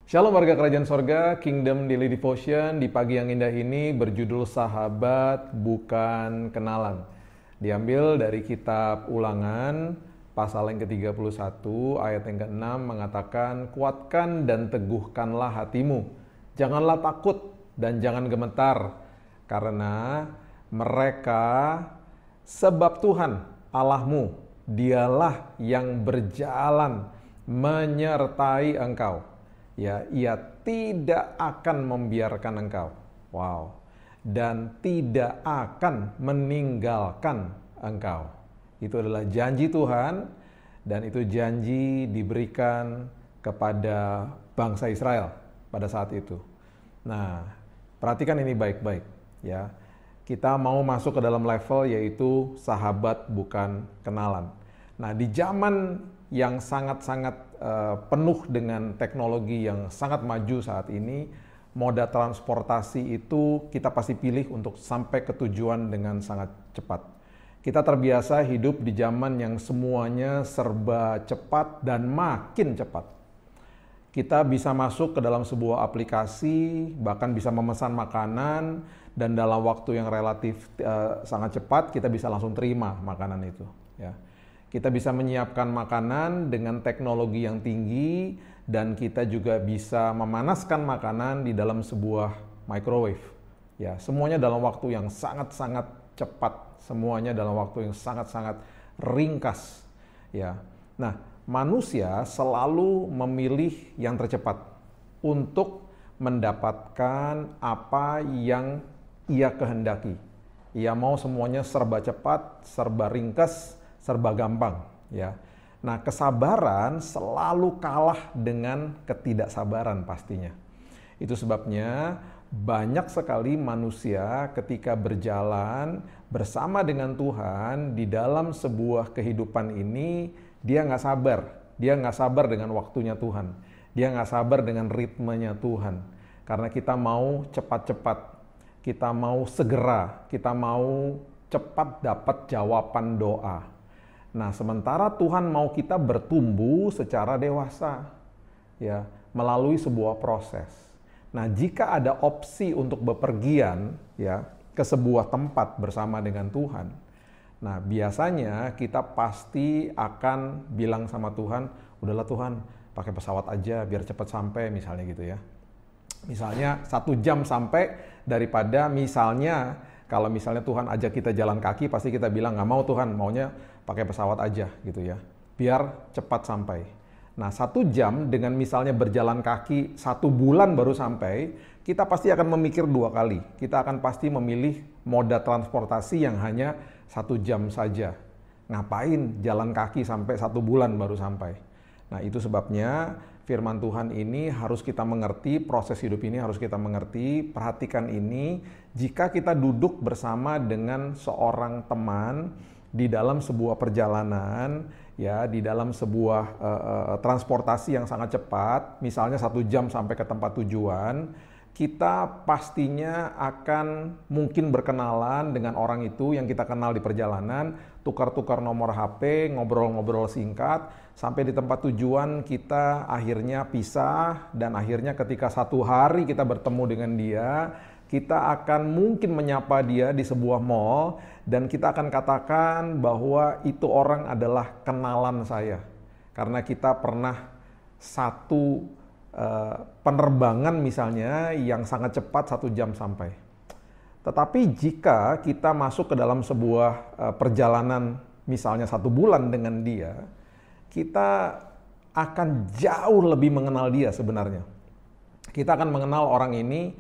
Shalom warga kerajaan sorga, Kingdom Daily Devotion di pagi yang indah ini berjudul Sahabat Bukan Kenalan. Diambil dari kitab Ulangan, pasal yang ke-31, ayat yang ke-6 mengatakan, kuatkan dan teguhkanlah hatimu, janganlah takut dan jangan gemetar, karena mereka sebab Tuhan Allahmu, dialah yang berjalan menyertai engkau. Ya, ia tidak akan membiarkan engkau. Wow. Dan tidak akan meninggalkan engkau. Itu adalah janji Tuhan, dan itu janji diberikan kepada bangsa Israel pada saat itu. Nah, perhatikan ini baik-baik ya. Kita mau masuk ke dalam level yaitu sahabat bukan kenalan. Nah, di zaman yang sangat-sangat penuh dengan teknologi yang sangat maju saat ini, moda transportasi itu kita pasti pilih untuk sampai ke tujuan dengan sangat cepat. Kita terbiasa hidup di zaman yang semuanya serba cepat dan makin cepat. Kita bisa masuk ke dalam sebuah aplikasi, bahkan bisa memesan makanan, dan dalam waktu yang relatif sangat cepat kita bisa langsung terima makanan itu. Ya. Kita bisa menyiapkan makanan dengan teknologi yang tinggi, dan kita juga bisa memanaskan makanan di dalam sebuah microwave. Ya, semuanya dalam waktu yang sangat-sangat cepat, semuanya dalam waktu yang sangat-sangat ringkas. Ya. Nah, manusia selalu memilih yang tercepat untuk mendapatkan apa yang ia kehendaki. Ia mau semuanya serba cepat, serba ringkas, serba gampang, ya. Nah, kesabaran selalu kalah dengan ketidaksabaran pastinya. Itu sebabnya banyak sekali manusia ketika berjalan bersama dengan Tuhan di dalam sebuah kehidupan ini, dia nggak sabar. Dia nggak sabar dengan waktunya Tuhan. Dia nggak sabar dengan ritmenya Tuhan. Karena kita mau cepat-cepat, kita mau segera, kita mau cepat dapat jawaban doa. Nah, sementara Tuhan mau kita bertumbuh secara dewasa, ya, melalui sebuah proses. Nah, jika ada opsi untuk bepergian, ya, ke sebuah tempat bersama dengan Tuhan, nah, biasanya kita pasti akan bilang sama Tuhan, udahlah Tuhan, pakai pesawat aja biar cepat sampai, misalnya gitu ya. Misalnya 1 jam sampai, daripada misalnya, kalau misalnya Tuhan ajak kita jalan kaki, pasti kita bilang, nggak mau Tuhan, maunya pakai pesawat aja gitu ya, biar cepat sampai. Nah, 1 jam dengan misalnya berjalan kaki 1 bulan baru sampai, kita pasti akan memikir 2 kali. Kita akan pasti memilih moda transportasi yang hanya 1 jam saja. Ngapain jalan kaki sampai 1 bulan baru sampai? Nah, itu sebabnya firman Tuhan ini harus kita mengerti, proses hidup ini harus kita mengerti. Perhatikan ini, jika kita duduk bersama dengan seorang teman di dalam sebuah perjalanan, ya, di dalam sebuah transportasi yang sangat cepat, misalnya 1 jam sampai ke tempat tujuan, kita pastinya akan mungkin berkenalan dengan orang itu yang kita kenal di perjalanan, tukar-tukar nomor HP, ngobrol-ngobrol singkat, sampai di tempat tujuan kita akhirnya pisah, dan akhirnya ketika 1 hari kita bertemu dengan dia, kita akan mungkin menyapa dia di sebuah mall, dan kita akan katakan bahwa itu orang adalah kenalan saya. Karena kita pernah satu penerbangan misalnya yang sangat cepat 1 jam sampai. Tetapi jika kita masuk ke dalam sebuah perjalanan misalnya 1 bulan dengan dia, kita akan jauh lebih mengenal dia sebenarnya. Kita akan mengenal orang ini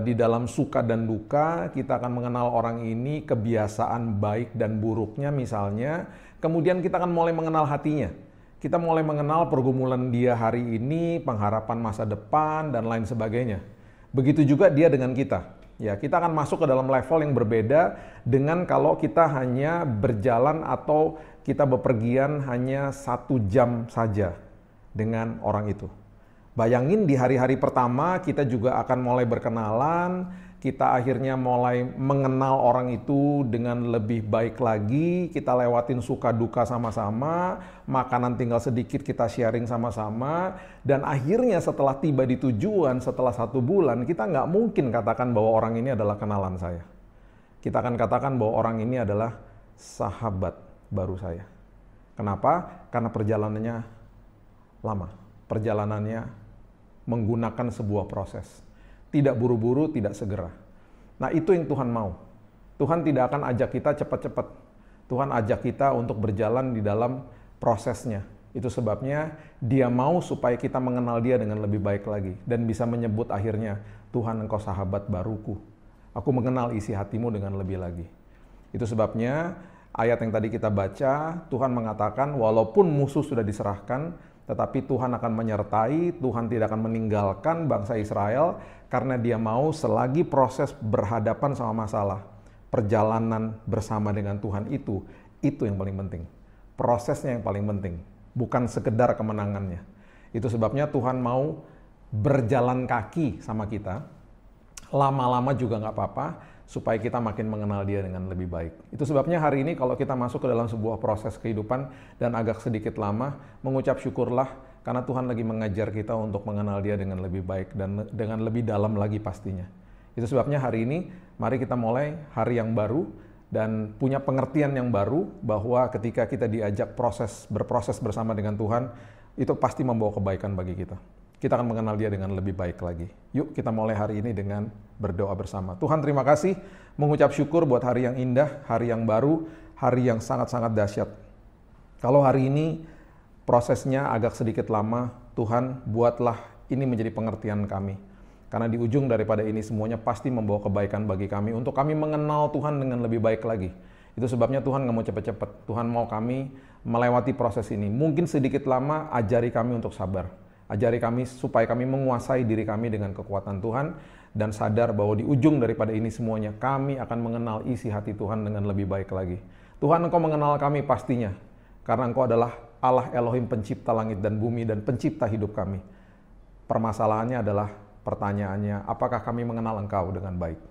di dalam suka dan duka, kita akan mengenal orang ini kebiasaan baik dan buruknya misalnya, kemudian kita akan mulai mengenal hatinya. Kita mulai mengenal pergumulan dia hari ini, pengharapan masa depan, dan lain sebagainya. Begitu juga dia dengan kita. Ya, kita akan masuk ke dalam level yang berbeda dengan kalau kita hanya berjalan atau kita bepergian hanya 1 jam saja dengan orang itu. Bayangin di hari-hari pertama kita juga akan mulai berkenalan, kita akhirnya mulai mengenal orang itu dengan lebih baik lagi, kita lewatin suka duka sama-sama, makanan tinggal sedikit kita sharing sama-sama, dan akhirnya setelah tiba di tujuan, setelah 1 bulan, kita nggak mungkin katakan bahwa orang ini adalah kenalan saya. Kita akan katakan bahwa orang ini adalah sahabat baru saya. Kenapa? Karena perjalanannya lama, perjalanannya menggunakan sebuah proses. Tidak buru-buru, tidak segera. Nah, itu yang Tuhan mau. Tuhan tidak akan ajak kita cepat-cepat. Tuhan ajak kita untuk berjalan di dalam prosesnya. Itu sebabnya Dia mau supaya kita mengenal Dia dengan lebih baik lagi. Dan bisa menyebut akhirnya, Tuhan engkau sahabat baruku. Aku mengenal isi hatimu dengan lebih lagi. Itu sebabnya ayat yang tadi kita baca, Tuhan mengatakan walaupun musuh sudah diserahkan, tetapi Tuhan akan menyertai, Tuhan tidak akan meninggalkan bangsa Israel, karena Dia mau selagi proses berhadapan sama masalah, perjalanan bersama dengan Tuhan itu yang paling penting. Prosesnya yang paling penting, bukan sekedar kemenangannya. Itu sebabnya Tuhan mau berjalan kaki sama kita, lama-lama juga nggak apa-apa, supaya kita makin mengenal Dia dengan lebih baik. Itu sebabnya hari ini kalau kita masuk ke dalam sebuah proses kehidupan dan agak sedikit lama, mengucap syukurlah karena Tuhan lagi mengajar kita untuk mengenal Dia dengan lebih baik dan dengan lebih dalam lagi pastinya. Itu sebabnya hari ini, mari kita mulai hari yang baru dan punya pengertian yang baru bahwa ketika kita diajak berproses bersama dengan Tuhan, itu pasti membawa kebaikan bagi kita. Kita akan mengenal Dia dengan lebih baik lagi. Yuk kita mulai hari ini dengan berdoa bersama. Tuhan, terima kasih, mengucap syukur buat hari yang indah, hari yang baru, hari yang sangat-sangat dahsyat. Kalau hari ini prosesnya agak sedikit lama, Tuhan buatlah ini menjadi pengertian kami. Karena di ujung daripada ini semuanya pasti membawa kebaikan bagi kami, untuk kami mengenal Tuhan dengan lebih baik lagi. Itu sebabnya Tuhan nggak mau cepat-cepat. Tuhan mau kami melewati proses ini. Mungkin sedikit lama, ajari kami untuk sabar. Ajari kami supaya kami menguasai diri kami dengan kekuatan Tuhan dan sadar bahwa di ujung daripada ini semuanya kami akan mengenal isi hati Tuhan dengan lebih baik lagi. Tuhan, Engkau mengenal kami pastinya karena Engkau adalah Allah Elohim pencipta langit dan bumi dan pencipta hidup kami. Permasalahannya adalah pertanyaannya, apakah kami mengenal Engkau dengan baik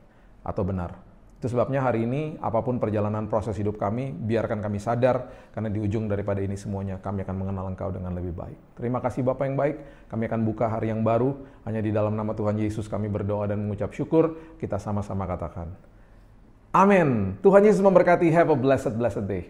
atau benar? Itu sebabnya hari ini, apapun perjalanan proses hidup kami, biarkan kami sadar, karena di ujung daripada ini semuanya, kami akan mengenal Engkau dengan lebih baik. Terima kasih Bapa yang baik, kami akan buka hari yang baru, hanya di dalam nama Tuhan Yesus kami berdoa dan mengucap syukur, kita sama-sama katakan. Amin. Tuhan Yesus memberkati, have a blessed day.